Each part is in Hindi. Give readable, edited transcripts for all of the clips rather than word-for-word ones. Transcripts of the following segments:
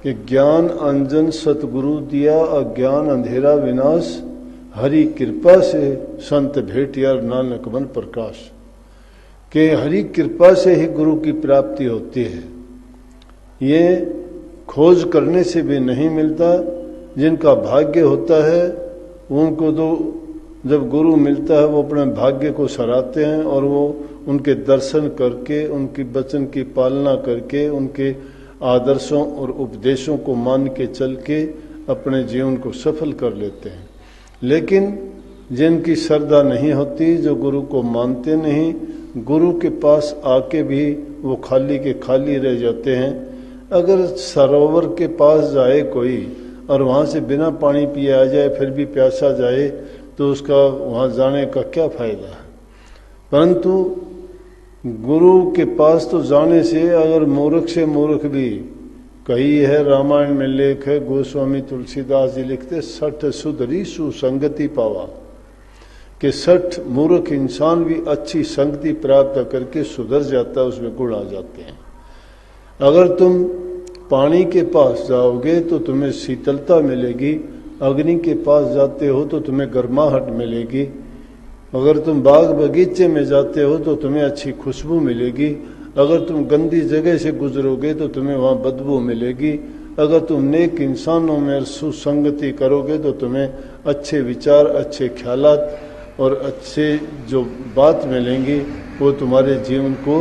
कि ज्ञान अंजन सतगुरु दिया, अज्ञान अंधेरा विनाश, हरि कृपा से संत भेटिया नानक मन प्रकाश। कि हरि कृपा से ही गुरु की प्राप्ति होती है। ये खोज करने से भी नहीं मिलता। जिनका भाग्य होता है उनको तो जब गुरु मिलता है वो अपने भाग्य को सराहते हैं और वो उनके दर्शन करके, उनकी वचन की पालना करके, उनके आदर्शों और उपदेशों को मान के चल के अपने जीवन को सफल कर लेते हैं। लेकिन जिनकी श्रद्धा नहीं होती, जो गुरु को मानते नहीं, गुरु के पास आके भी वो खाली के खाली रह जाते हैं। अगर सरोवर के पास जाए कोई और वहाँ से बिना पानी पिए आ जाए फिर भी प्यासा जाए तो उसका वहाँ जाने का क्या फायदा है। परंतु गुरु के पास तो जाने से अगर मूर्ख से मूर्ख भी, कही है रामायण में लेख है, गोस्वामी तुलसीदास जी लिखते 60 सुधरी सुसंगति पावा, कि 60 मूर्ख इंसान भी अच्छी संगति प्राप्त करके सुधर जाता है, उसमें गुण आ जाते हैं। अगर तुम पानी के पास जाओगे तो तुम्हें शीतलता मिलेगी, अग्नि के पास जाते हो तो तुम्हें गर्माहट मिलेगी, अगर तुम बाग बगीचे में जाते हो तो तुम्हें अच्छी खुशबू मिलेगी, अगर तुम गंदी जगह से गुजरोगे तो तुम्हें वहाँ बदबू मिलेगी, अगर तुम नेक इंसानों में सुसंगति करोगे तो तुम्हें अच्छे विचार, अच्छे ख्यालात और अच्छे जो बात मिलेंगी वो तुम्हारे जीवन को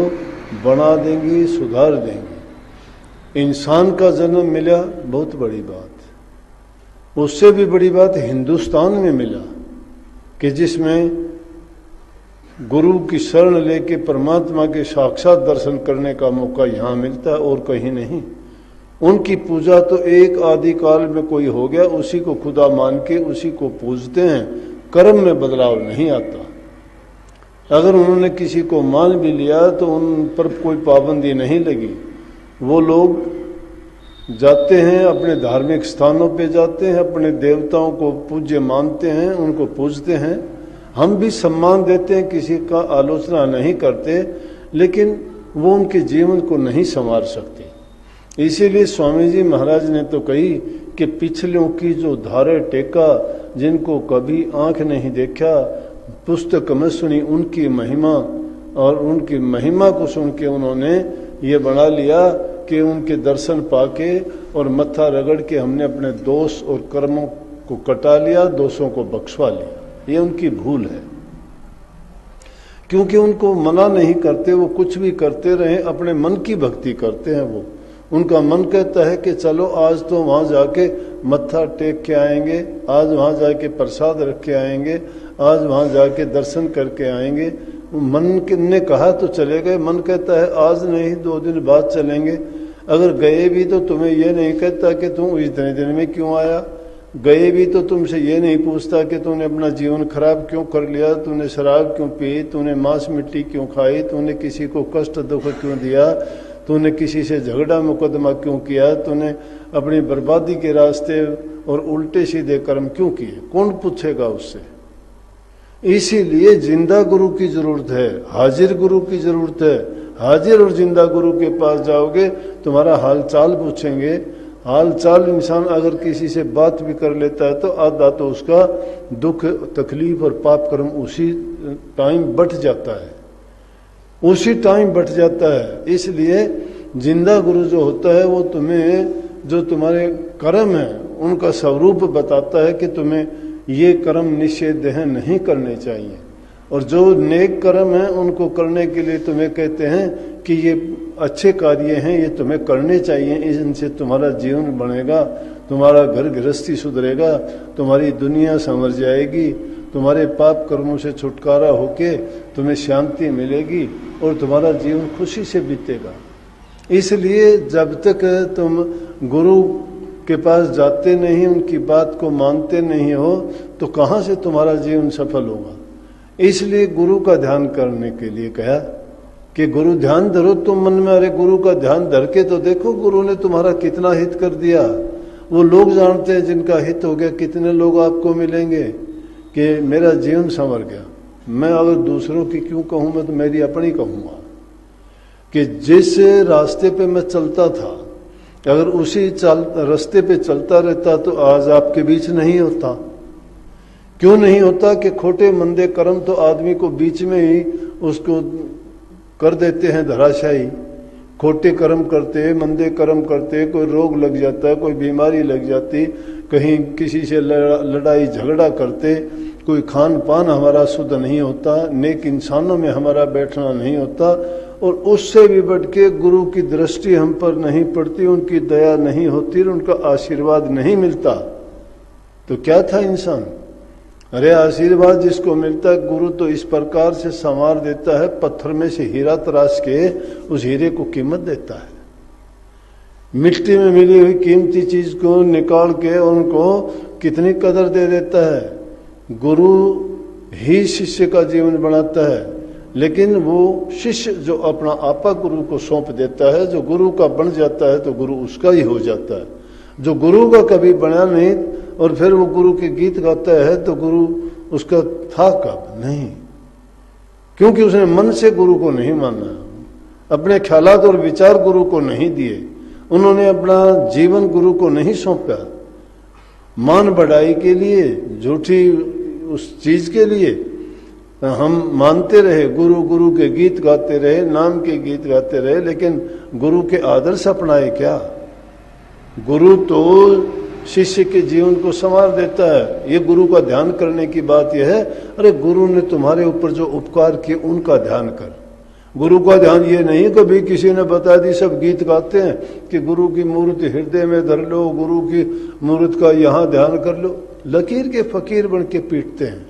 बना देंगी, सुधार देंगी। इंसान का जन्म मिला बहुत बड़ी बात, उससे भी बड़ी बात हिंदुस्तान में मिला कि जिसमें गुरु की शरण लेके परमात्मा के साक्षात दर्शन करने का मौका यहाँ मिलता है और कहीं नहीं। उनकी पूजा तो एक आदि काल में कोई हो गया, उसी को खुदा मान के उसी को पूजते हैं, कर्म में बदलाव नहीं आता। अगर उन्होंने किसी को मान भी लिया तो उन पर कोई पाबंदी नहीं लगी। वो लोग जाते हैं अपने धार्मिक स्थानों पे जाते हैं, अपने देवताओं को पूज्य मानते हैं, उनको पूजते हैं। हम भी सम्मान देते हैं, किसी का आलोचना नहीं करते, लेकिन वो उनके जीवन को नहीं संवार सकते। इसीलिए स्वामी जी महाराज ने तो कही कि पिछलों की जो धारे टेका, जिनको कभी आंख नहीं देखा, पुस्तक में सुनी उनकी महिमा, और उनकी महिमा को सुन के उन्होंने ये बना लिया कि उनके दर्शन पाके और मत्था रगड़ के हमने अपने दोष और कर्मों को कटा लिया, दोषों को बख्शवा लिया। ये उनकी भूल है, क्योंकि उनको मना नहीं करते, वो कुछ भी करते रहे, अपने मन की भक्ति करते हैं। वो उनका मन कहता है कि चलो आज तो वहाँ जाके मत्था टेक के आएंगे, आज वहाँ जाके प्रसाद रख के आएंगे, आज वहाँ जाके दर्शन करके आएंगे। मन ने कहा तो चले गए, मन कहता है आज नहीं 2 दिन बाद चलेंगे। अगर गए भी तो तुम्हें ये नहीं कहता कि तुम इतने दिन में क्यों आया, गए भी तो तुमसे ये नहीं पूछता कि तूने अपना जीवन खराब क्यों कर लिया, तूने शराब क्यों पी, तूने मांस मिट्टी क्यों खाई, तूने किसी को कष्ट दुख क्यों दिया, तूने किसी से झगड़ा मुकदमा क्यों किया, तूने अपनी बर्बादी के रास्ते और उल्टे सीधे कर्म क्यों किए, कौन पूछेगा उससे। इसीलिए जिंदा गुरु की जरूरत है, हाजिर गुरु की जरूरत है। हाजिर और जिंदा गुरु के पास जाओगे, तुम्हारा हाल चाल पूछेंगे। हाल चाल इंसान अगर किसी से बात भी कर लेता है तो आधा तो उसका दुख तकलीफ और पाप कर्म उसी टाइम बट जाता है, उसी टाइम बट जाता है। इसलिए जिंदा गुरु जो होता है वो तुम्हें जो तुम्हारे कर्म है उनका स्वरूप बताता है कि तुम्हें ये कर्म निषेध है, नहीं करने चाहिए, और जो नेक कर्म है उनको करने के लिए तुम्हें कहते हैं कि ये अच्छे कार्य हैं, ये तुम्हें करने चाहिए, इनसे तुम्हारा जीवन बनेगा, तुम्हारा घर गृहस्थी सुधरेगा, तुम्हारी दुनिया संवर जाएगी, तुम्हारे पाप कर्मों से छुटकारा होके तुम्हें शांति मिलेगी और तुम्हारा जीवन खुशी से बीतेगा। इसलिए जब तक तुम गुरु के पास जाते नहीं, उनकी बात को मानते नहीं हो, तो कहाँ से तुम्हारा जीवन सफल होगा। इसलिए गुरु का ध्यान करने के लिए कहा कि गुरु ध्यान धरो तुम मन में। अरे गुरु का ध्यान धर के तो देखो गुरु ने तुम्हारा कितना हित कर दिया। वो लोग जानते हैं जिनका हित हो गया, कितने लोग आपको मिलेंगे कि मेरा जीवन संवर गया। मैं अगर दूसरों की क्यों कहूँ, मैं तो मेरी अपनी कहूँगा कि जिस रास्ते पे मैं चलता था, अगर उसी रास्ते पे चलता रहता तो आज आपके बीच नहीं होता। क्यों नहीं होता कि खोटे मंदे कर्म तो आदमी को बीच में ही उसको कर देते हैं धराशायी। खोटे कर्म करते, मंदे कर्म करते, कोई रोग लग जाता है, कोई बीमारी लग जाती, कहीं किसी से लड़ाई झगड़ा करते, कोई खान पान हमारा शुद्ध नहीं होता, नेक इंसानों में हमारा बैठना नहीं होता, और उससे भी बढ़ के गुरु की दृष्टि हम पर नहीं पड़ती, उनकी दया नहीं होती, उनका आशीर्वाद नहीं मिलता, तो क्या था इंसान? अरे आशीर्वाद जिसको मिलता है, गुरु तो इस प्रकार से संवार देता है, पत्थर में से हीरा तराश के उस हीरे को कीमत देता है। मिट्टी में मिली हुई कीमती चीज को निकाल के उनको कितनी कदर दे देता है। गुरु ही शिष्य का जीवन बनाता है, लेकिन वो शिष्य जो अपना आपा गुरु को सौंप देता है, जो गुरु का बन जाता है तो गुरु उसका ही हो जाता है। जो गुरु का कभी बना नहीं और फिर वो गुरु के गीत गाता है तो गुरु उसका था कब? नहीं, क्योंकि उसने मन से गुरु को नहीं माना, अपने ख्यालात और विचार गुरु को नहीं दिए, उन्होंने अपना जीवन गुरु को नहीं सौंपा। मान बढ़ाई के लिए, झूठी उस चीज के लिए हम मानते रहे, गुरु गुरु के गीत गाते रहे, नाम के गीत गाते रहे, लेकिन गुरु के आदर्श अपनाए क्या? गुरु तो शिष्य के जीवन को संवार देता है। ये गुरु का ध्यान करने की बात यह है, अरे गुरु ने तुम्हारे ऊपर जो उपकार किए उनका ध्यान कर। गुरु का ध्यान ये नहीं कभी किसी ने बता दी, सब गीत गाते हैं कि गुरु की मूर्ति हृदय में धर लो, गुरु की मूर्ति का यहाँ ध्यान कर लो। लकीर के फकीर बन के पीटते हैं।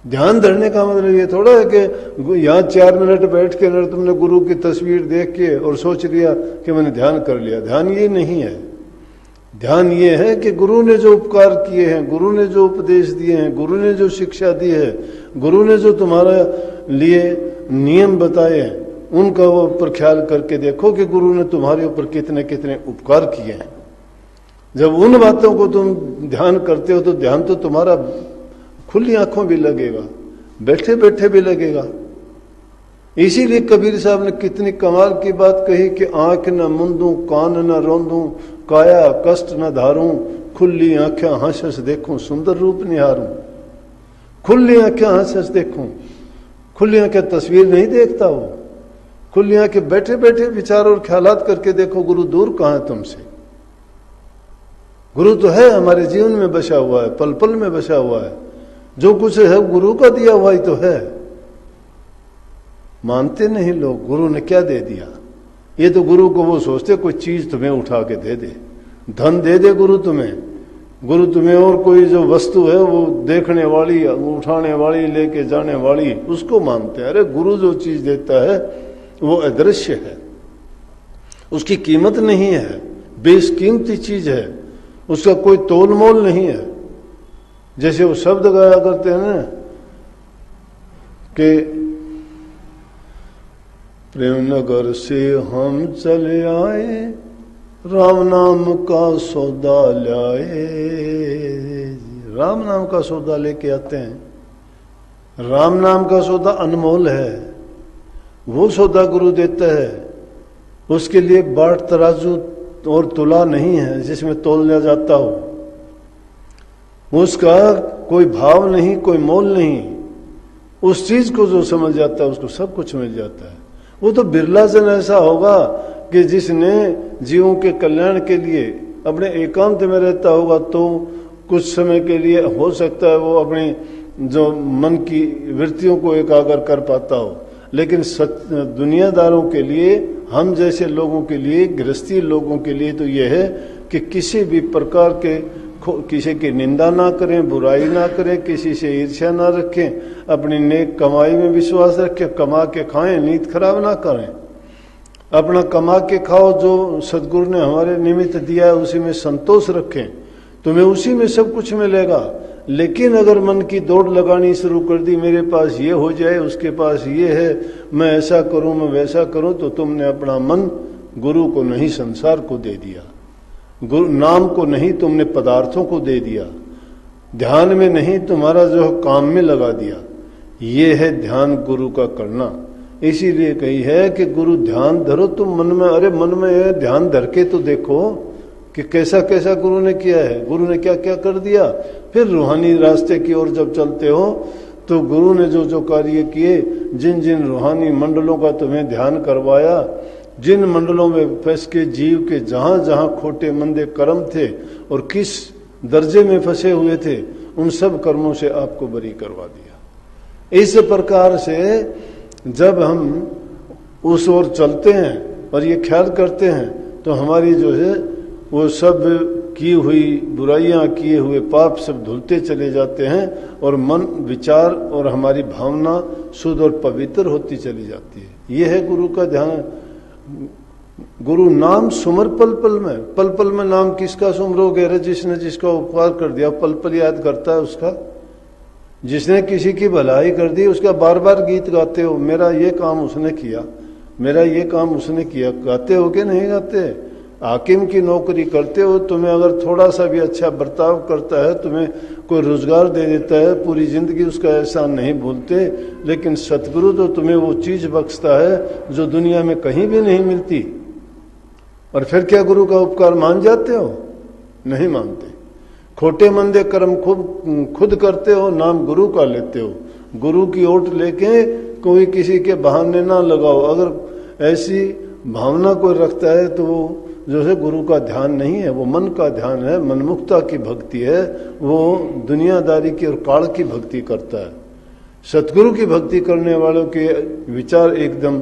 ध्यान धरने का मतलब ये थोड़ा है कि यहाँ 4 मिनट बैठ के अगर तुमने गुरु की तस्वीर देख के और सोच लिया कि मैंने ध्यान कर लिया। ध्यान ये नहीं है। ध्यान ये है कि गुरु ने जो उपकार किए हैं, गुरु ने जो उपदेश दिए हैं, गुरु ने जो शिक्षा दी है, गुरु ने जो तुम्हारा लिए नियम बताए हैं, उनका ऊपर ख्याल करके देखो कि गुरु ने तुम्हारे ऊपर कितने कितने उपकार किए हैं। जब उन बातों को तुम ध्यान करते हो तो ध्यान तो तुम्हारा खुली आंखों भी लगेगा, बैठे बैठे भी लगेगा। इसीलिए कबीर साहब ने कितनी कमाल की बात कही कि आंख न मुंदूं, कान न रोंदूं, काया कष्ट न धारूं, खुली आंखें हंस हंस देखूं, सुंदर रूप निहारूं। खुली आंखें हंस हंस देखूं, खुली आंखें तस्वीर नहीं देखता वो, खुली आंखें बैठे बैठे विचार और ख्यालात करके देखो गुरु दूर कहाँ है तुमसे। गुरु तो है, हमारे जीवन में बसा हुआ है, पल पल में बसा हुआ है। जो कुछ है गुरु का दिया हुआ ही तो है। मानते नहीं लोग, गुरु ने क्या दे दिया। ये तो गुरु को वो सोचते कोई चीज तुम्हें उठा के दे दे, धन दे दे गुरु तुम्हें। गुरु तुम्हें और कोई जो वस्तु है वो देखने वाली, उठाने वाली, लेके जाने वाली, उसको मानते हैं। अरे गुरु जो चीज देता है वो अदृश्य है, उसकी कीमत नहीं है, बेशकीमती चीज है, उसका कोई तोल मोल नहीं है। जैसे वो शब्द गाया करते हैं ना कि प्रेम नगर से हम चले आए, राम नाम का सौदा लाए। राम नाम का सौदा लेके आते हैं। राम नाम का सौदा अनमोल है, वो सौदा गुरु देता है। उसके लिए बाट तराजू और तुला नहीं है जिसमें तोला जाता हो, उसका कोई भाव नहीं, कोई मोल नहीं। उस चीज को जो समझ जाता है उसको सब कुछ मिल जाता है। वो तो बिरला जन ऐसा होगा कि जिसने जीवों के कल्याण के लिए अपने एकांत में रहता होगा तो कुछ समय के लिए हो सकता है वो अपनी जो मन की वृत्तियों को एकाग्र कर पाता हो, लेकिन दुनियादारों के लिए, हम जैसे लोगों के लिए, गृहस्थी लोगों के लिए तो यह है कि किसी भी प्रकार के किसी की निंदा ना करें, बुराई ना करें, किसी से ईर्ष्या ना रखें, अपनी नेक कमाई में विश्वास रखें, कमा के खाएं, नीत खराब ना करें, अपना कमा के खाओ, जो सदगुरु ने हमारे निमित्त दिया है उसी में संतोष रखें, तुम्हें उसी में सब कुछ मिलेगा। लेकिन अगर मन की दौड़ लगानी शुरू कर दी, मेरे पास ये हो जाए, उसके पास ये है, मैं ऐसा करूं, मैं वैसा करूं, तो तुमने अपना मन गुरु को नहीं संसार को दे दिया, गुरु नाम को नहीं तुमने पदार्थों को दे दिया, ध्यान में नहीं तुम्हारा जो काम में लगा दिया। ये है ध्यान गुरु का करना। इसीलिए कही है कि गुरु ध्यान धरो तुम मन में। अरे मन में ध्यान धर के तो देखो कि कैसा कैसा गुरु ने किया है, गुरु ने क्या क्या कर दिया। फिर रूहानी रास्ते की ओर जब चलते हो तो गुरु ने जो जो कार्य किए, जिन जिन रूहानी मंडलों का तुम्हें ध्यान करवाया, जिन मंडलों में फंस के जीव के जहां जहां खोटे मंदे कर्म थे और किस दर्जे में फंसे हुए थे, उन सब कर्मों से आपको बरी करवा दिया। इस प्रकार से जब हम उस ओर चलते हैं और ये ख्याल करते हैं तो हमारी जो है वो सब की हुई बुराइयां, किए हुए पाप सब धुलते चले जाते हैं और मन, विचार और हमारी भावना शुद्ध और पवित्र होती चली जाती है। ये है गुरु का ध्यान। गुरु नाम सुमर पल पल में। पल पल में नाम किसका सुमरोगे? अरे जिसने जिसका उपकार कर दिया पल पल याद करता है उसका। जिसने किसी की भलाई कर दी उसका बार बार गीत गाते हो, मेरा ये काम उसने किया, मेरा ये काम उसने किया। गाते हो कि नहीं गाते? हाकिम की नौकरी करते हो, तुम्हें अगर थोड़ा सा भी अच्छा बर्ताव करता है, तुम्हें कोई रोजगार दे देता है, पूरी जिंदगी उसका एहसान नहीं भूलते। लेकिन सतगुरु तो तुम्हें वो चीज बख्शता है जो दुनिया में कहीं भी नहीं मिलती। और फिर क्या गुरु का उपकार मान जाते हो? नहीं मानते। खोटे मंदे कर्म खुद करते हो, नाम गुरु का लेते हो। गुरु की ओट लेके कोई किसी के बहाने ना लगाओ। अगर ऐसी भावना कोई रखता है तो वो जो है गुरु का ध्यान नहीं है, वो मन का ध्यान है, मनमुक्ता की भक्ति है। वो दुनियादारी की और काल की भक्ति करता है। सतगुरु की भक्ति करने वालों के विचार एकदम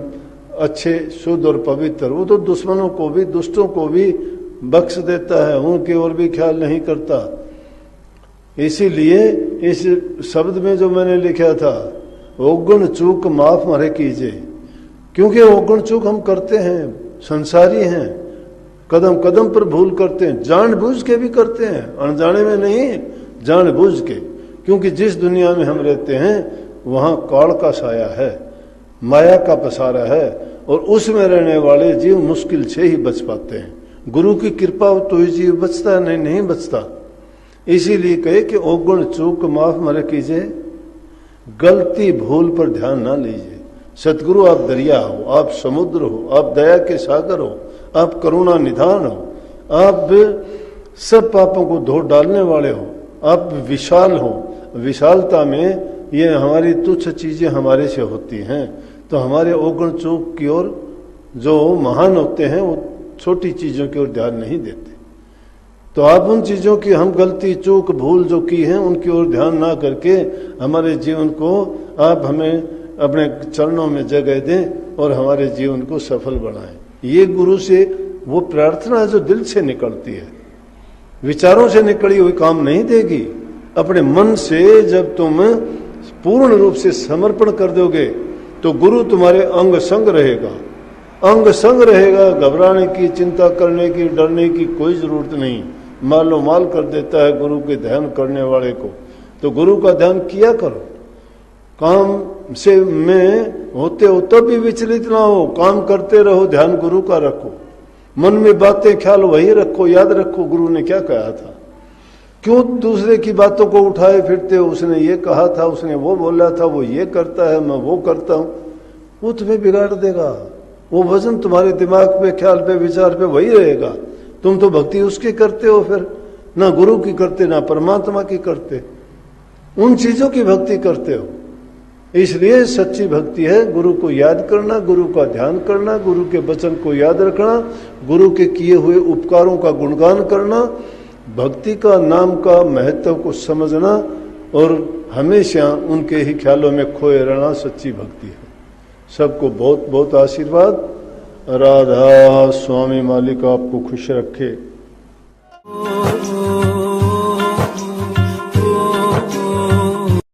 अच्छे, शुद्ध और पवित्र। वो तो दुश्मनों को भी, दुष्टों को भी बख्श देता है, उनकी ओर भी ख्याल नहीं करता। इसीलिए इस शब्द में जो मैंने लिखा था, ओगुण चूक माफ मरे कीजिए, क्योंकि ओगुण चूक हम करते हैं, संसारी हैं, कदम कदम पर भूल करते हैं, जानबूझ के भी करते हैं, अनजाने में नहीं, जानबूझ के। क्योंकि जिस दुनिया में हम रहते हैं वहां काल का साया है, माया का पसारा है, और उसमें रहने वाले जीव मुश्किल से ही बच पाते हैं। गुरु की कृपा हो तो ही जीव बचता है, नहीं बचता। इसीलिए कहे कि ओगुण चूक माफ मरे कीजिए, गलती भूल पर ध्यान ना लीजिए। सतगुरु आप दरिया हो, आप समुद्र हो, आप दया के सागर हो, आप करुणा निधान हो, आप सब पापों को धो डालने वाले हो, आप विशाल हो। विशालता में ये हमारी तुच्छ चीजें हमारे से होती हैं, तो हमारे ओगुण चूक की ओर जो महान होते हैं वो छोटी चीजों की ओर ध्यान नहीं देते। तो आप उन चीजों की, हम गलती चूक भूल जो की हैं उनकी ओर ध्यान ना करके हमारे जीवन को आप हमें अपने चरणों में जगह दें और हमारे जीवन को सफल बनाएं। ये गुरु से वो प्रार्थना जो दिल से निकलती है, विचारों से निकली हुई काम नहीं देगी। अपने मन से जब तुम पूर्ण रूप से समर्पण कर दोगे तो गुरु तुम्हारे अंग संग रहेगा, अंग संग रहेगा। घबराने की, चिंता करने की, डरने की कोई जरूरत नहीं। मालो माल कर देता है गुरु के ध्यान करने वाले को। तो गुरु का ध्यान किया करो। काम से में होते हो तब भी विचलित ना हो, काम करते रहो, ध्यान गुरु का रखो। मन में बातें ख्याल वही रखो, याद रखो गुरु ने क्या कहा था। क्यों दूसरे की बातों को उठाए फिरते हो? उसने ये कहा था, उसने वो बोला था, वो ये करता है, मैं वो करता हूं। वो तुम्हें बिगाड़ देगा। वो वजन तुम्हारे दिमाग पे, ख्याल पे, विचार पे वही रहेगा। तुम तो भक्ति उसकी करते हो, फिर ना गुरु की करते, ना परमात्मा की करते, उन चीजों की भक्ति करते हो। इसलिए सच्ची भक्ति है गुरु को याद करना, गुरु का ध्यान करना, गुरु के वचन को याद रखना, गुरु के किए हुए उपकारों का गुणगान करना, भक्ति का, नाम का महत्व को समझना और हमेशा उनके ही ख्यालों में खोए रहना सच्ची भक्ति है। सबको बहुत बहुत आशीर्वाद। राधा स्वामी मालिक आपको खुश रखे।